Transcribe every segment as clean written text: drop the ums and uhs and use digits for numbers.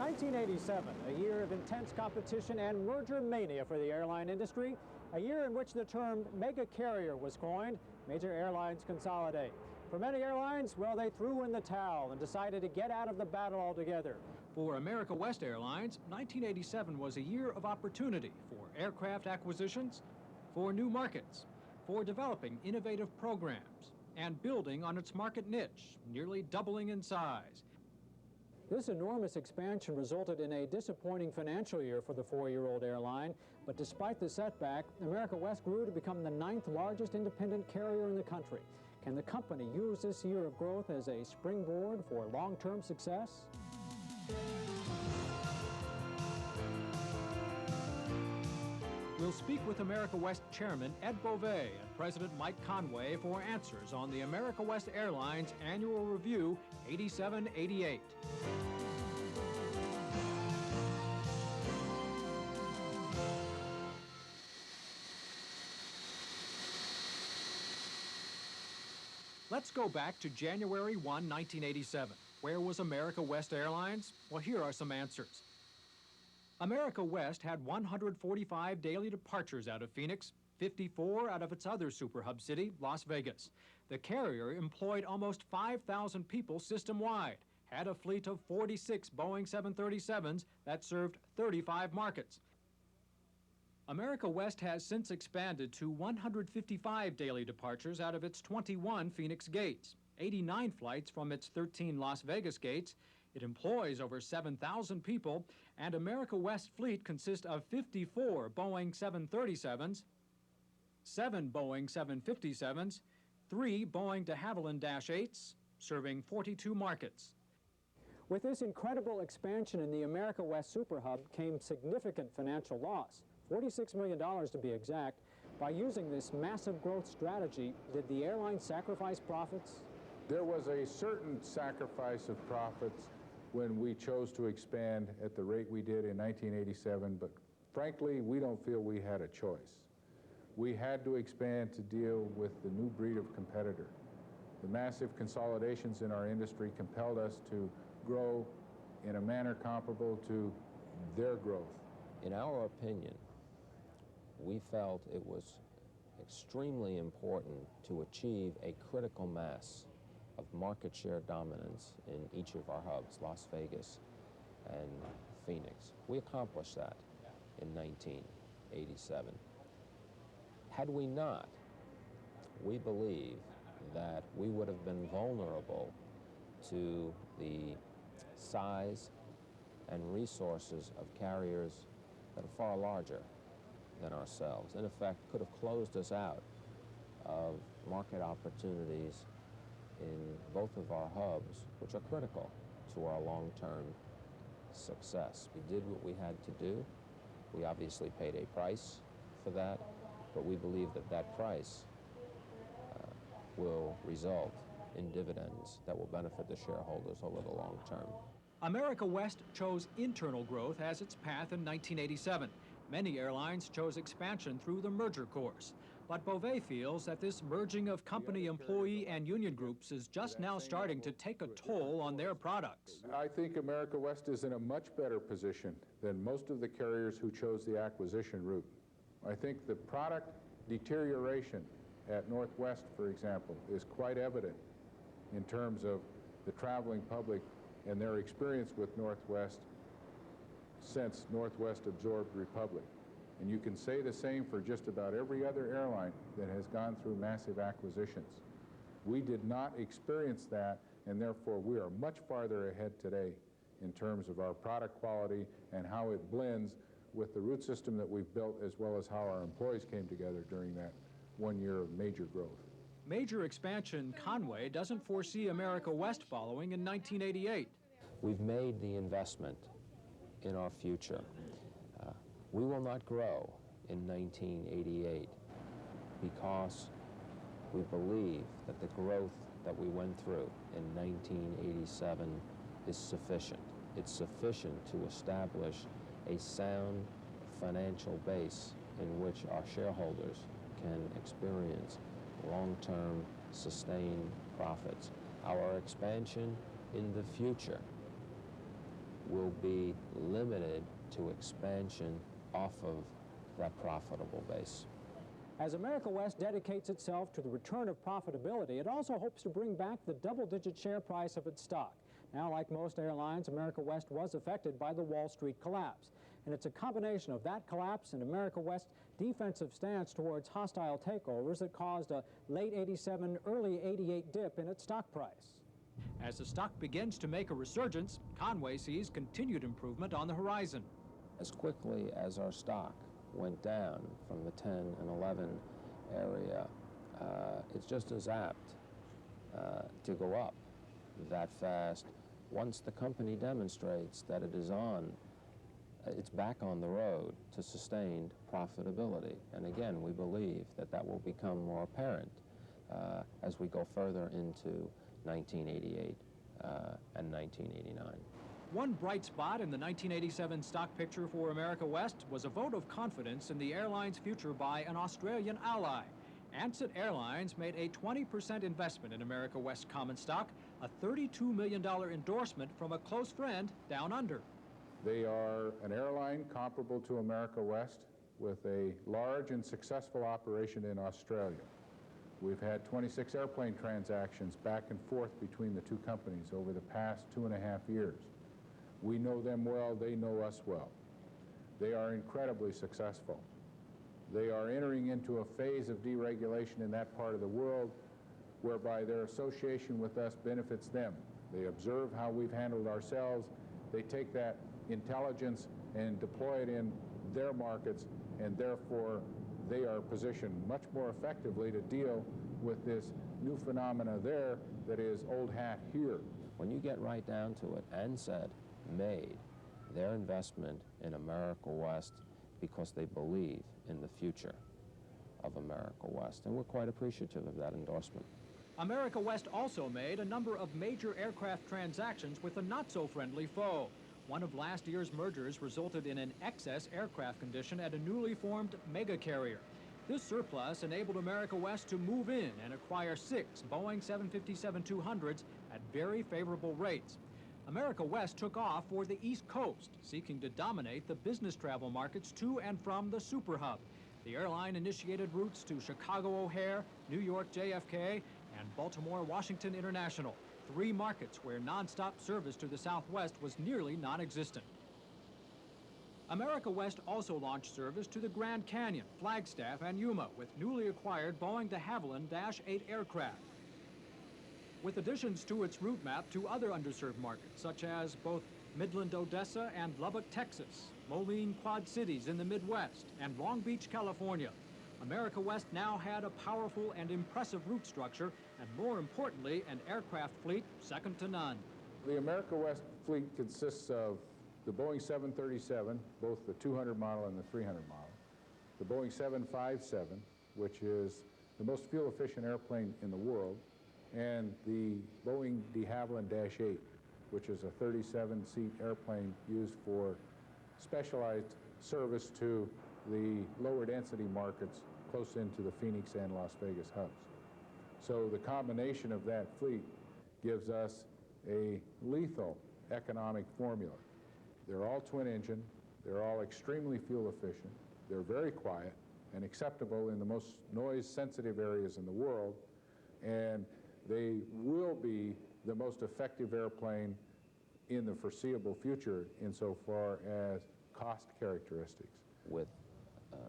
1987, a year of intense competition and merger mania for the airline industry, a year in which the term mega carrier was coined. Major airlines consolidate. For many airlines, well, they threw in the towel and decided to get out of the battle altogether. For America West Airlines, 1987 was a year of opportunity for aircraft acquisitions, for new markets, for developing innovative programs, and building on its market niche, nearly doubling in size. This enormous expansion resulted in a disappointing financial year for the four-year-old airline, but despite the setback, America West grew to become the 9th largest independent carrier in the country. Can the company use this year of growth as a springboard for long-term success? We'll speak with America West Chairman Ed Beauvais and President Mike Conway for answers on the America West Airlines Annual Review 87-88. Let's go back to January 1, 1987. Where was America West Airlines? Well, here are some answers. America West had 145 daily departures out of Phoenix, 54 out of its other super hub city, Las Vegas. The carrier employed almost 5,000 people system-wide, had a fleet of 46 Boeing 737s that served 35 markets. America West has since expanded to 155 daily departures out of its 21 Phoenix gates, 89 flights from its 13 Las Vegas gates. It employs over 7,000 people, and America West fleet consists of 54 Boeing 737s, 7 Boeing 757s, 3 Boeing de Havilland-8s, serving 42 markets. With this incredible expansion in the America West Super Hub came significant financial loss, $46 million to be exact. By using this massive growth strategy, did the airline sacrifice profits? There was a certain sacrifice of profits when we chose to expand at the rate we did in 1987, but frankly, we don't feel we had a choice. We had to expand to deal with the new breed of competitor. The massive consolidations in our industry compelled us to grow in a manner comparable to their growth. In our opinion, we felt it was extremely important to achieve a critical mass of market share dominance in each of our hubs, Las Vegas and Phoenix. We accomplished that in 1987. Had we not, we believe that we would have been vulnerable to the size and resources of carriers that are far larger than ourselves. In effect, could have closed us out of market opportunities in both of our hubs, which are critical to our long-term success. We did what we had to do. We obviously paid a price for that, but we believe that that price will result in dividends that will benefit the shareholders over the long term. America West chose internal growth as its path in 1987. Many airlines chose expansion through the merger course. But Beauvais feels that this merging of company, employee, and union groups is just now starting to take a toll on their products. I think America West is in a much better position than most of the carriers who chose the acquisition route. I think the product deterioration at Northwest, for example, is quite evident in terms of the traveling public and their experience with Northwest since Northwest absorbed Republic. And you can say the same for just about every other airline that has gone through massive acquisitions. We did not experience that, and therefore we are much farther ahead today in terms of our product quality and how it blends with the route system that we've built, as well as how our employees came together during that 1 year of major growth. Major expansion Conway doesn't foresee America West following in 1988. We've made the investment in our future. We will not grow in 1988 because we believe that the growth that we went through in 1987 is sufficient. It's sufficient to establish a sound financial base in which our shareholders can experience long-term sustained profits. Our expansion in the future will be limited to expansion off of that profitable base. As America West dedicates itself to the return of profitability, it also hopes to bring back the double-digit share price of its stock. Now, like most airlines, America West was affected by the Wall Street collapse. And it's a combination of that collapse and America West's defensive stance towards hostile takeovers that caused a late '87, early '88 dip in its stock price. As the stock begins to make a resurgence, Conway sees continued improvement on the horizon. As quickly as our stock went down from the 10 and 11 area, it's just as apt to go up that fast once the company demonstrates that it is it's back on the road to sustained profitability. And again, we believe that that will become more apparent as we go further into 1988 and 1989. One bright spot in the 1987 stock picture for America West was a vote of confidence in the airline's future by an Australian ally. Ansett Airlines made a 20% investment in America West common stock, a $32 million endorsement from a close friend down under. They are an airline comparable to America West with a large and successful operation in Australia. We've had 26 airplane transactions back and forth between the two companies over the past 2.5 years. We know them well, they know us well. They are incredibly successful. They are entering into a phase of deregulation in that part of the world whereby their association with us benefits them. They observe how we've handled ourselves. They take that intelligence and deploy it in their markets, and therefore they are positioned much more effectively to deal with this new phenomena there that is old hat here. When you get right down to it, Ansett made their investment in America West because they believe in the future of America West, and we're quite appreciative of that endorsement. America West also made a number of major aircraft transactions with a not-so-friendly foe. One of last year's mergers resulted in an excess aircraft condition at a newly formed mega carrier. This surplus enabled America West to move in and acquire 6 Boeing 757-200s at very favorable rates. America West took off for the East Coast, seeking to dominate the business travel markets to and from the super hub. The airline initiated routes to Chicago O'Hare, New York JFK, and Baltimore Washington International, 3 markets where nonstop service to the Southwest was nearly non-existent. America West also launched service to the Grand Canyon, Flagstaff, and Yuma with newly acquired Boeing de Havilland Dash 8 aircraft. With additions to its route map to other underserved markets, such as both Midland, Odessa, and Lubbock, Texas, Moline Quad Cities in the Midwest, and Long Beach, California, America West now had a powerful and impressive route structure, and more importantly, an aircraft fleet second to none. The America West fleet consists of the Boeing 737, both the 200 model and the 300 model, the Boeing 757, which is the most fuel-efficient airplane in the world, and the Boeing de Havilland Dash 8, which is a 37-seat airplane used for specialized service to the lower density markets close into the Phoenix and Las Vegas hubs. So the combination of that fleet gives us a lethal economic formula. They're all twin engine, they're all extremely fuel efficient, they're very quiet and acceptable in the most noise sensitive areas in the world, and they will be the most effective airplane in the foreseeable future insofar as cost characteristics. With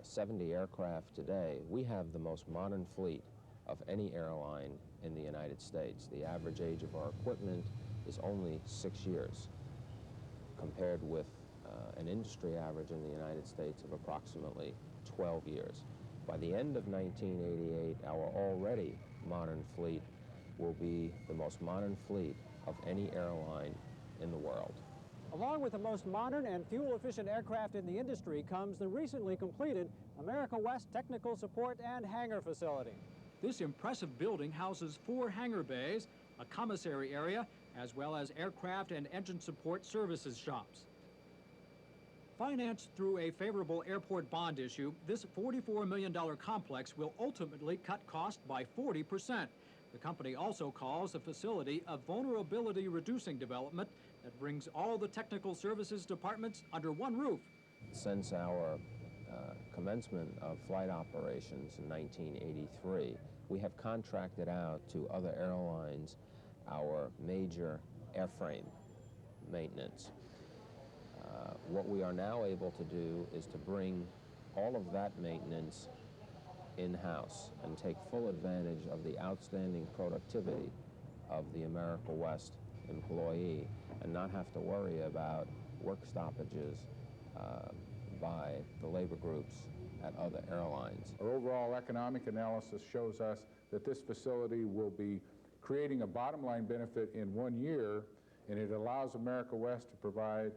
70 aircraft today, we have the most modern fleet of any airline in the United States. The average age of our equipment is only 6 years, compared with an industry average in the United States of approximately 12 years. By the end of 1988, our already modern fleet will be the most modern fleet of any airline in the world. Along with the most modern and fuel-efficient aircraft in the industry comes the recently completed America West Technical Support and Hangar Facility. This impressive building houses 4 hangar bays, a commissary area, as well as aircraft and engine support services shops. Financed through a favorable airport bond issue, this $44 million complex will ultimately cut costs by 40%. The company also calls the facility a vulnerability reducing development that brings all the technical services departments under one roof. Since our commencement of flight operations in 1983, we have contracted out to other airlines our major airframe maintenance. What we are now able to do is to bring all of that maintenance in-house and take full advantage of the outstanding productivity of the America West employee and not have to worry about work stoppages by the labor groups at other airlines. Our overall economic analysis shows us that this facility will be creating a bottom line benefit in 1 year, and it allows America West to provide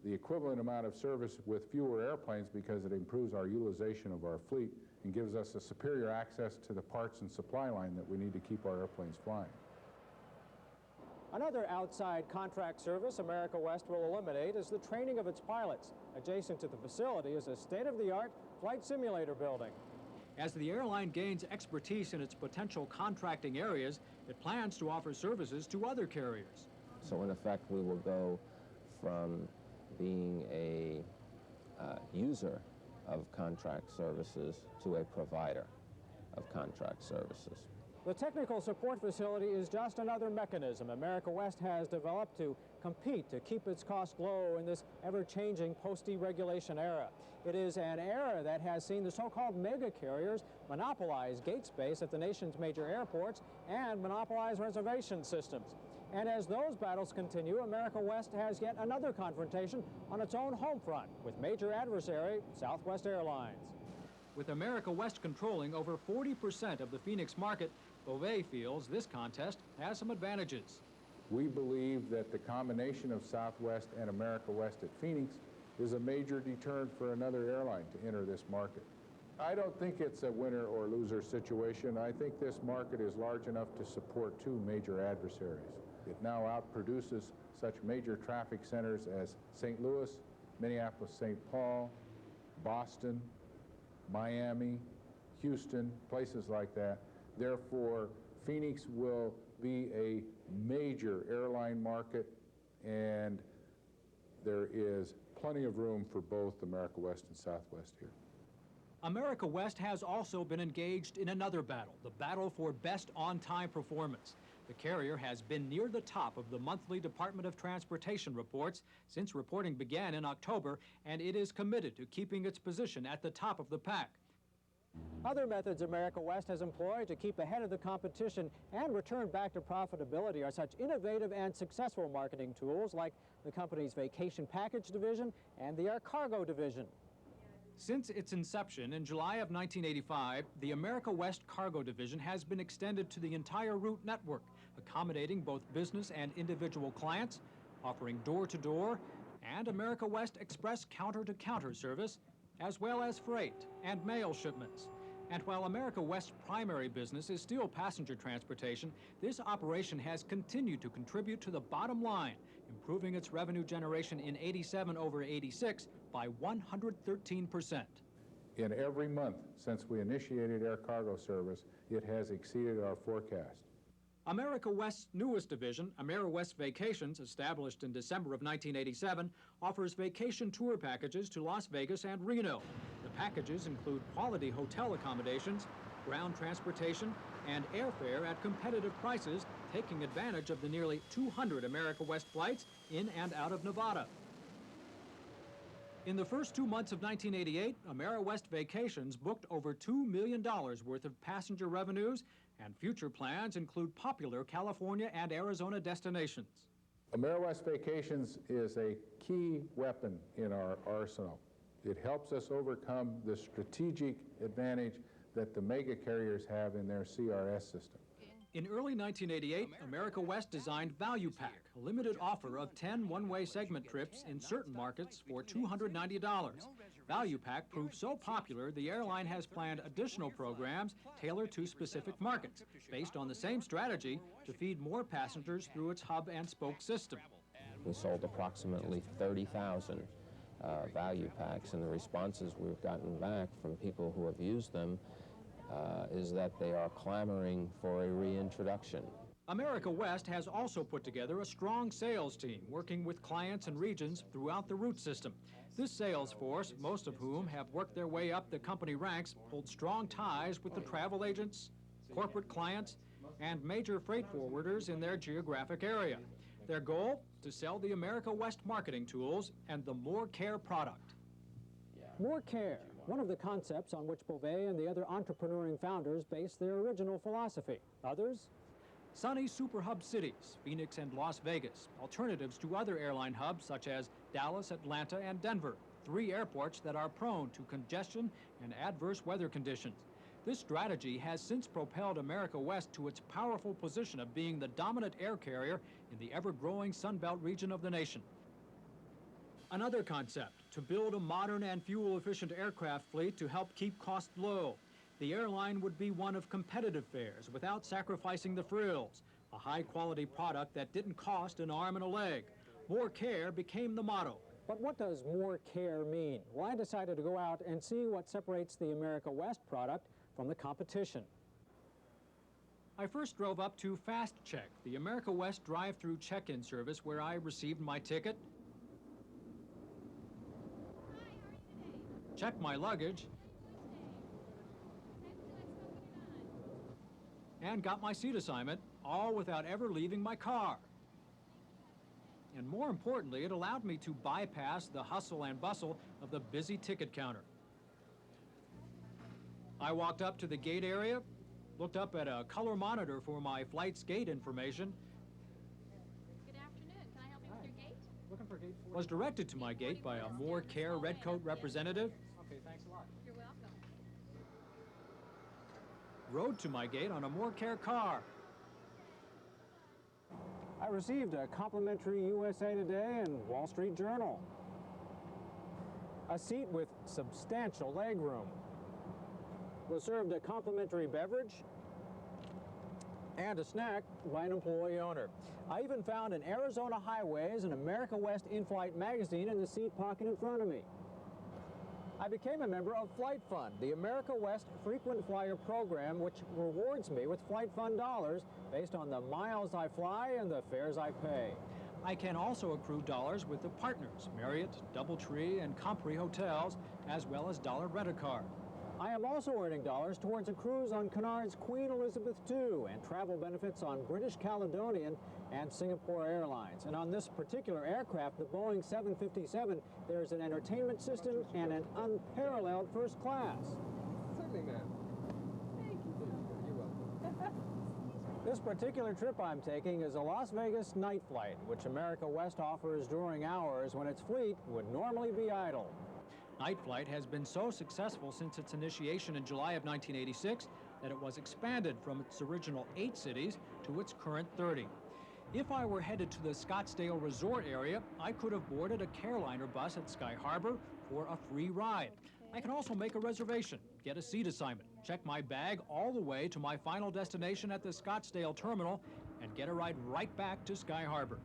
the equivalent amount of service with fewer airplanes because it improves our utilization of our fleet and gives us a superior access to the parts and supply line that we need to keep our airplanes flying. Another outside contract service America West will eliminate is the training of its pilots. Adjacent to the facility is a state-of-the-art flight simulator building. As the airline gains expertise in its potential contracting areas, it plans to offer services to other carriers. So in effect, we will go from being a user of contract services to a provider of contract services. The technical support facility is just another mechanism America West has developed to compete to keep its costs low in this ever-changing post-deregulation era. It is an era that has seen the so-called mega carriers monopolize gate space at the nation's major airports and monopolize reservation systems. And as those battles continue, America West has yet another confrontation on its own home front with major adversary Southwest Airlines. With America West controlling over 40% of the Phoenix market, Beauvais feels this contest has some advantages. We believe that the combination of Southwest and America West at Phoenix is a major deterrent for another airline to enter this market. I don't think it's a winner or loser situation. I think this market is large enough to support two major adversaries. It now outproduces such major traffic centers as St. Louis, Minneapolis-St. Paul, Boston, Miami, Houston, places like that. Therefore, Phoenix will be a major airline market, and there is plenty of room for both America West and Southwest here. America West has also been engaged in another battle, the battle for best on-time performance. The carrier has been near the top of the monthly Department of Transportation reports since reporting began in October, and it is committed to keeping its position at the top of the pack. Other methods America West has employed to keep ahead of the competition and return back to profitability are such innovative and successful marketing tools like the company's vacation package division and the air cargo division. Since its inception in July of 1985, the America West Cargo Division has been extended to the entire route network, accommodating both business and individual clients, offering door-to-door and America West Express counter-to-counter service, as well as freight and mail shipments. And while America West's primary business is still passenger transportation, this operation has continued to contribute to the bottom line, improving its revenue generation in '87 over '86 by 113%. In every month since we initiated air cargo service, it has exceeded our forecast. America West's newest division, America West Vacations, established in December of 1987, offers vacation tour packages to Las Vegas and Reno. The packages include quality hotel accommodations, ground transportation, and airfare at competitive prices, taking advantage of the nearly 200 America West flights in and out of Nevada. In the first 2 months of 1988, America West Vacations booked over $2 million worth of passenger revenues, and future plans include popular California and Arizona destinations. America West Vacations is a key weapon in our arsenal. It helps us overcome the strategic advantage that the mega carriers have in their CRS system. In early 1988, America West designed Value Pack, a limited offer of 10 one-way segment trips in certain markets for $290. Value Pack proved so popular, the airline has planned additional programs tailored to specific markets, based on the same strategy to feed more passengers through its hub and spoke system. We sold approximately 30,000 value packs, and the responses we've gotten back from people who have used them is that they are clamoring for a reintroduction. America West has also put together a strong sales team working with clients and regions throughout the route system. This sales force, most of whom have worked their way up the company ranks, hold strong ties with the travel agents, corporate clients, and major freight forwarders in their geographic area. Their goal? To sell the America West marketing tools and the More Care product. More Care, one of the concepts on which Beauvais and the other entrepreneuring founders based their original philosophy. Others? Sunny super hub cities, Phoenix and Las Vegas, alternatives to other airline hubs such as Dallas, Atlanta, and Denver, 3 airports that are prone to congestion and adverse weather conditions. This strategy has since propelled America West to its powerful position of being the dominant air carrier in the ever-growing Sunbelt region of the nation. Another concept, to build a modern and fuel-efficient aircraft fleet to help keep costs low. The airline would be one of competitive fares without sacrificing the frills, a high-quality product that didn't cost an arm and a leg. More Care became the motto. But what does More Care mean? Well, I decided to go out and see what separates the America West product from the competition. I first drove up to Fast Check, the America West drive-through check-in service where I received my ticket, checked my luggage, and got my seat assignment, all without ever leaving my car. And more importantly, it allowed me to bypass the hustle and bustle of the busy ticket counter. I walked up to the gate area, looked up at a color monitor for my flight's gate information. Good afternoon. Can I help you with your gate? Looking for gate 4. Was directed to my gate by a More Care Redcoat representative. Okay, thanks a lot. You're welcome. Rode to my gate on a More Care car. I received a complimentary USA Today and Wall Street Journal. A seat with substantial legroom. Was served a complimentary beverage and a snack by an employee owner. I even found an Arizona Highways and America West in-flight magazine in the seat pocket in front of me. I became a member of Flight Fund, the America West frequent flyer program, which rewards me with Flight Fund dollars based on the miles I fly and the fares I pay. I can also accrue dollars with the partners, Marriott, Doubletree, and Compre hotels, as well as dollar rent-a-car. I am also earning dollars towards a cruise on Cunard's Queen Elizabeth II and travel benefits on British Caledonian and Singapore Airlines. And on this particular aircraft, the Boeing 757, there's an entertainment system and an unparalleled first class. Certainly, ma'am. Thank you. You're welcome. This particular trip I'm taking is a Las Vegas night flight, which America West offers during hours when its fleet would normally be idle. Night flight has been so successful since its initiation in July of 1986 that it was expanded from its original 8 cities to its current 30. If I were headed to the Scottsdale resort area, I could have boarded a Caroliner bus at Sky Harbor for a free ride. I can also make a reservation, get a seat assignment, check my bag all the way to my final destination at the Scottsdale terminal, and get a ride right back to Sky Harbor.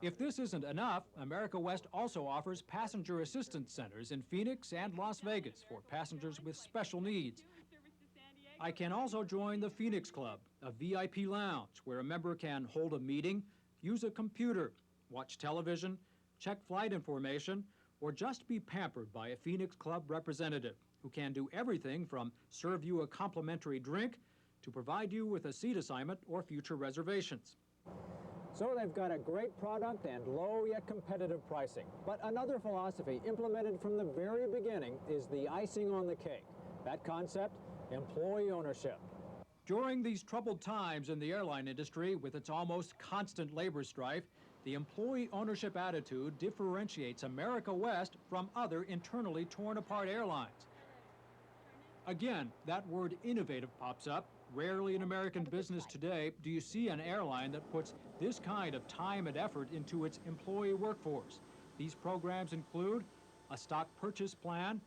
If this isn't enough, America West also offers passenger assistance centers in Phoenix and Las Vegas for passengers with special needs. I can also join the Phoenix Club, a VIP lounge where a member can hold a meeting, use a computer, watch television, check flight information, or just be pampered by a Phoenix Club representative who can do everything from serve you a complimentary drink to provide you with a seat assignment or future reservations. So they've got a great product and low yet competitive pricing. But another philosophy implemented from the very beginning is the icing on the cake. That concept, employee ownership. During these troubled times in the airline industry, with its almost constant labor strife, the employee ownership attitude differentiates America West from other internally torn apart airlines. Again, that word innovative pops up. Rarely in American business today do you see an airline that puts this kind of time and effort into its employee workforce. These programs include a stock purchase plan,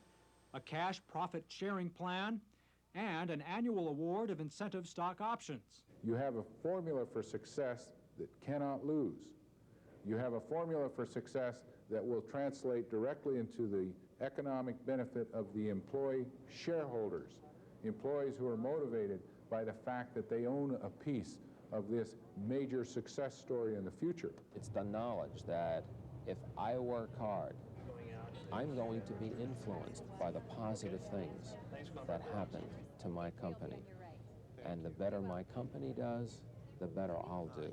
a cash profit sharing plan, and an annual award of incentive stock options. You have a formula for success that cannot lose. You have a formula for success that will translate directly into the economic benefit of the employee shareholders. employees who are motivated by the fact that they own a piece of this major success story in the future. It's the knowledge that if I work hard, I'm going to be influenced by the positive things that happen to my company. And the better my company does, the better I'll do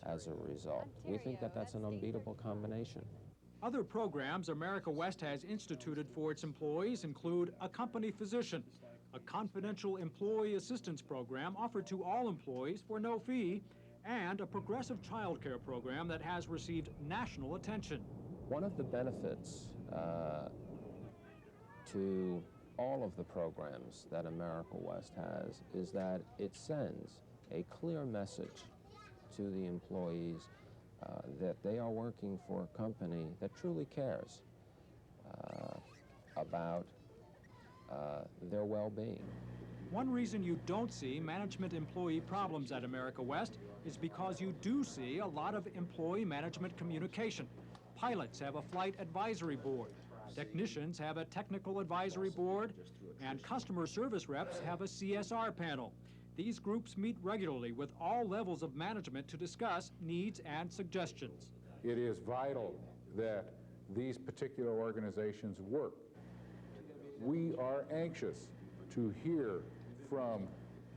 as a result. We think that that's an unbeatable combination. Other programs America West has instituted for its employees include a company physician, a confidential employee assistance program offered to all employees for no fee, and a progressive child care program that has received national attention. One of the benefits to all of the programs that America West has is that it sends a clear message to the employees that they are working for a company that truly cares about their well-being. One reason you don't see management-employee problems at America West is because you do see a lot of employee management communication. Pilots have a flight advisory board, technicians have a technical advisory board, and customer service reps have a CSR panel. These groups meet regularly with all levels of management to discuss needs and suggestions. It is vital that these particular organizations work. We are anxious to hear from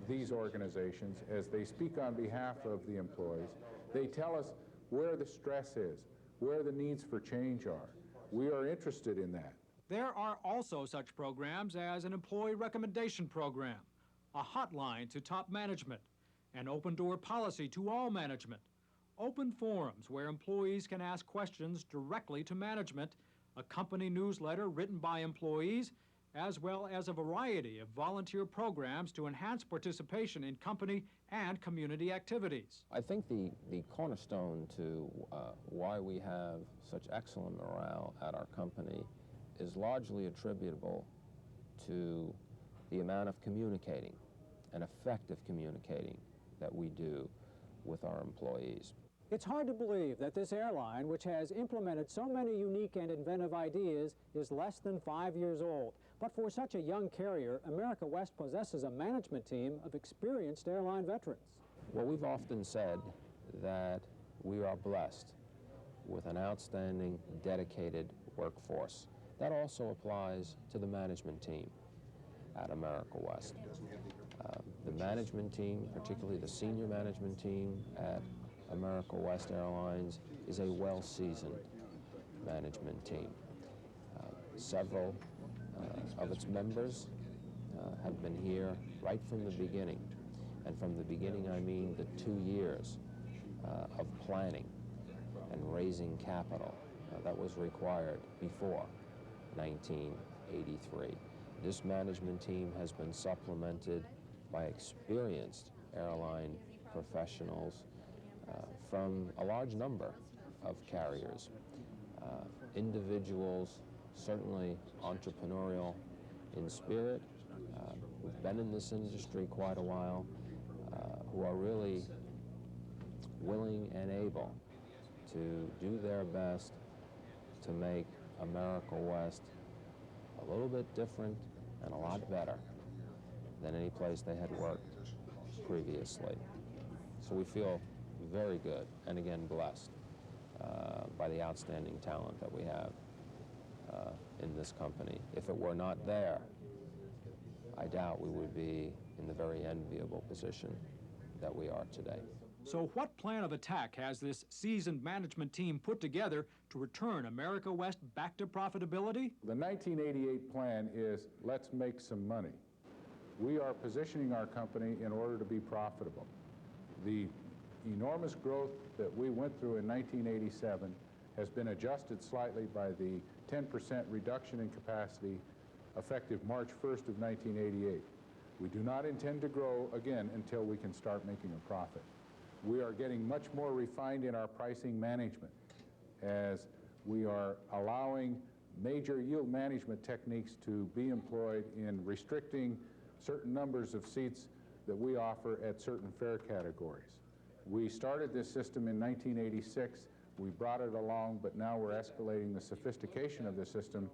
these organizations as they speak on behalf of the employees. They tell us where the stress is, where the needs for change are. We are interested in that. There are also such programs as an employee recommendation program, a hotline to top management, an open-door policy to all management, open forums where employees can ask questions directly to management, a company newsletter written by employees, as well as a variety of volunteer programs to enhance participation in company and community activities. I think the cornerstone to why we have such excellent morale at our company is largely attributable to the amount of communicating and effective communicating that we do with our employees. It's hard to believe that this airline, which has implemented so many unique and inventive ideas, is less than 5 years old. But for such a young carrier, America West possesses a management team of experienced airline veterans. Well, we've often said that we are blessed with an outstanding, dedicated workforce. That also applies to the management team at America West. The management team, particularly the senior management team at America West Airlines, is a well-seasoned management team. Several of its members have been here right from the beginning. And from the beginning, I mean the 2 years of planning and raising capital that was required before 1983. This management team has been supplemented by experienced airline professionals from a large number of carriers, individuals certainly entrepreneurial in spirit, who've been in this industry quite a while, who are really willing and able to do their best to make America West a little bit different and a lot better than any place they had worked previously. So we feel very good, and again blessed by the outstanding talent that we have in this company. If it were not there, I doubt we would be in the very enviable position that we are today. So what plan of attack has this seasoned management team put together to return America West back to profitability? The 1988 plan is, let's make some money. We are positioning our company in order to be profitable. The enormous growth that we went through in 1987 has been adjusted slightly by the 10% reduction in capacity effective March 1st of 1988. We do not intend to grow again until we can start making a profit. We are getting much more refined in our pricing management as we are allowing major yield management techniques to be employed in restricting certain numbers of seats that we offer at certain fare categories. We started this system in 1986. We brought it along, but now we're escalating the sophistication of the system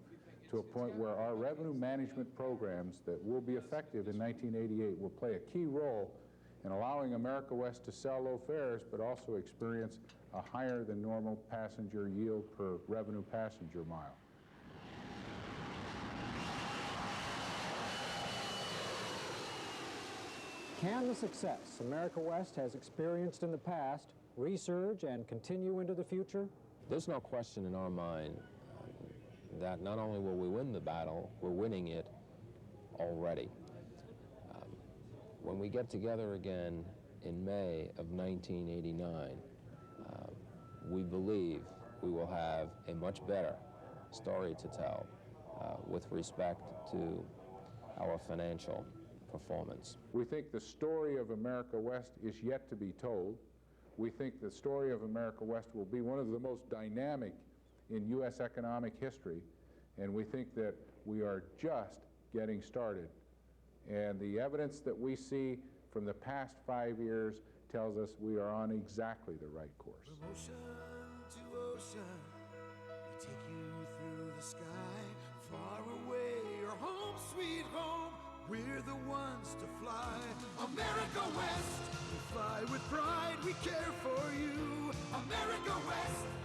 to a point where our revenue management programs that will be effective in 1988 will play a key role in allowing America West to sell low fares, but also experience a higher than normal passenger yield per revenue passenger mile. Can the success America West has experienced in the past resurge and continue into the future? There's no question in our mind that not only will we win the battle, we're winning it already. When we get together again in May of 1989, we believe we will have a much better story to tell with respect to our financial performance. We think the story of America West is yet to be told. We think the story of America West will be one of the most dynamic in U.S. economic history, and we think that we are just getting started. And the evidence that we see from the past 5 years tells us we are on exactly the right course. From ocean to ocean, we take you through the sky, far away, your home, sweet home, we're the ones to fly. America West, we fly with pride, we care for you. America West.